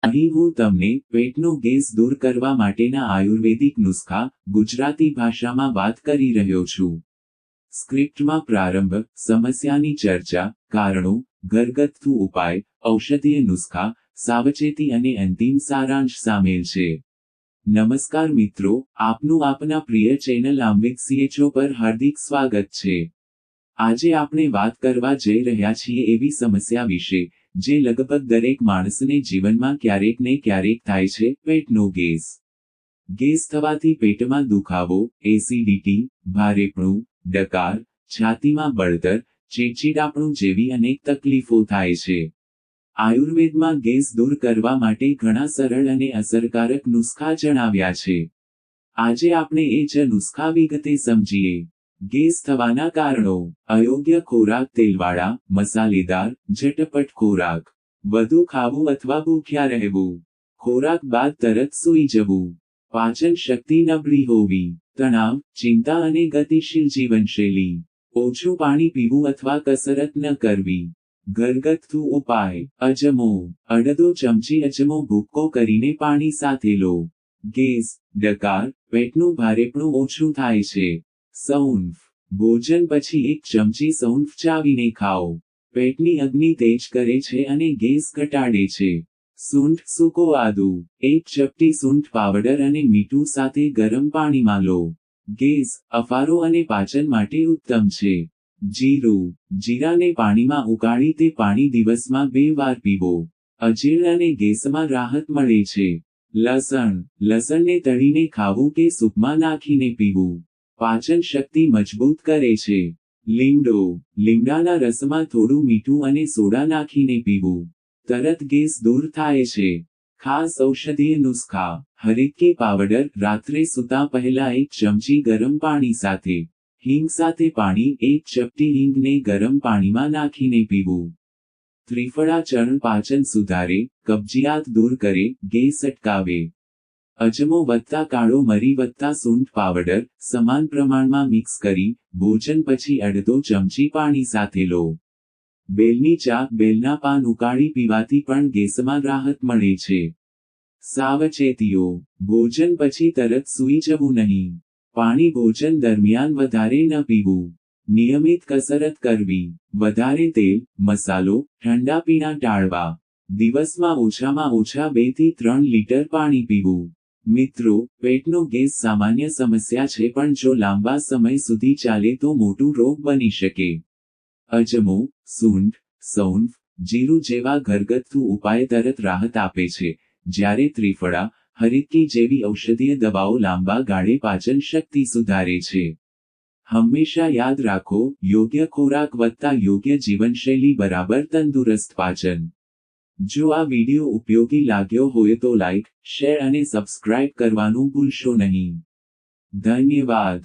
અહીં હું તમને પેટનો ગેસ દૂર કરવા માટેના આયુર્વેદિક નુસ્ખા ગુજરાતી ભાષામાં વાત કરી રહ્યો છું. સ્ક્રિપ્ટમાં પ્રારંભ, સમસ્યાની ચર્ચા, કારણો, ઘરગથ્થુ ઉપાય, ઔષધીય નુસ્ખા, સાવચેતી અને અંતિમ સારાંશ સામેલ છે. નમસ્કાર મિત્રો, આપનું આપના પ્રિય ચેનલ આમ્વિક પર હાર્દિક સ્વાગત છે. આજે આપણે વાત કરવા જઈ રહ્યા છીએ એવી સમસ્યા વિશે જે લગભગ દરેક માણસને જીવનમાં ક્યારેક ને ક્યારેક થાય છે, પેટનો ગેસ. ગેસ થવાથી પેટમાં દુખાવો, એસિડિટી, ભારેપણું, ડકાર, છાતીમાં બળતર, ચીડચીડાપણું જેવી અનેક તકલીફો થાય છે. આયુર્વેદમાં ગેસ દૂર કરવા માટે ઘણા સરળ અને અસરકારક નુસ્ખા જણાવ્યા છે. આજે આપણે એ જ નુસ્ખા વિગતે સમજીએ. ગેસ થવાના કારણો: અયોગ્ય ખોરાક, તેલવાળા, મસાલેદાર, ઝટપટ ખોરાક, વધુ ખાવું અથવા ભૂખ્યા રહેવું, ખોરાક બાદ તરત સૂઈ જવું, પાચન શક્તિ નબળી હોવી, તણાવ, ચિંતા અને ગતિશીલ જીવનશૈલી, ઓછું પાણી પીવું અથવા કસરત ન કરવી. ઘરગથ્થુ ઉપાય: અજમો, અડધો ચમચી અજમો ભૂક્કો કરીને પાણી સાથે લો. ગેસ, ડકાર, પેટનું ભારેપણું ઓછું થાય છે. સૌંફ, ભોજન પછી 1 ચમચી સૌંફ ચાવીને ખાઓ. પેટની અગ્નિ તેજ કરે છે અને ગેસ ઘટાડે છે. સૂંઠ, સૂકો આદુ, 1 ચપટી સૂંઠ પાવડર અને મીઠું સાથે ગરમ પાણીમાં લો. ગેસ, અફારો અને પાચન માટે ઉત્તમ છે. જીરું, જીરાને પાણીમાં ઉકાળી તે પાણી દિવસમાં 2 વાર પીવો. અજીર્ણ અને ગેસમાં રાહત મળે છે. લસણ, લસણને તળીને ખાવું કે સૂપમાં નાખીને પીવું. પાચન શક્તિ મજબૂત કરે છે. લીમડો, લીમડાના રસમાં થોડું મીઠું અને સોડા નાખીને પીવું. તરત ગેસ દૂર થાય છે. ખાસ ઔષધીય નુસ્ખા: હરિતકી પાવડર, રાત્રે સૂતા પહેલા 1 ચમચી ગરમ પાણી સાથે. હિંગ સાથે પાણી, 1 ચપટી હિંગને ગરમ પાણીમાં નાખીને પીવું. ત્રિફળા ચૂર્ણ પાચન સુધારે, કબજિયાત દૂર કરે, ગેસ અટકાવે. અજમો વત્તા કાળો મરી વત્તા સૂંઠ પાવડર, સમાન પ્રમાણમાં મિક્સ કરી, ભોજન પછી અડધો ચમચી પાણી સાથે લો. બેલની ચા, બેલના પાન ઉકાળી પીવાથી પણ ગેસમાં રાહત મળે છે. સાવચેતીઓ: ભોજન પછી તરત સૂઈ જવું નહીં. પાણી ભોજન દરમિયાન વધારે ન પીવું. નિયમિત કસરત કરવી. વધારે તેલ, મસાલો, ઠંડા પીણા ટાળવા. દિવસમાં ઓછામાં ઓછા 2 થી 3 લીટર પાણી પીવું. મિત્રો, પેટનો ગેસ સામાન્ય સમસ્યા છે, પણ જો લાંબા સમય સુધી ચાલે તો મોટું રોગ બની શકે. અજમો, સૂંઠ, સૌંફ, જીરું જેવા ઘરગથ્થુ ઉપાય તરત રાહત આપે છે, જ્યારે ત્રિફળા, હરિતકી જેવી ઔષધીય દવાઓ લાંબા ગાળે પાચન શક્તિ સુધારે છે. હંમેશા યાદ રાખો, યોગ્ય ખોરાક વત્તા યોગ્ય જીવનશૈલી બરાબર તંદુરસ્ત પાચન. જો આ વિડિયો ઉપયોગી લાગ્યો હોય તો લાઇક, શેર અને સબસ્ક્રાઇબ કરવાનું ભૂલશો નહીં. ધન્યવાદ.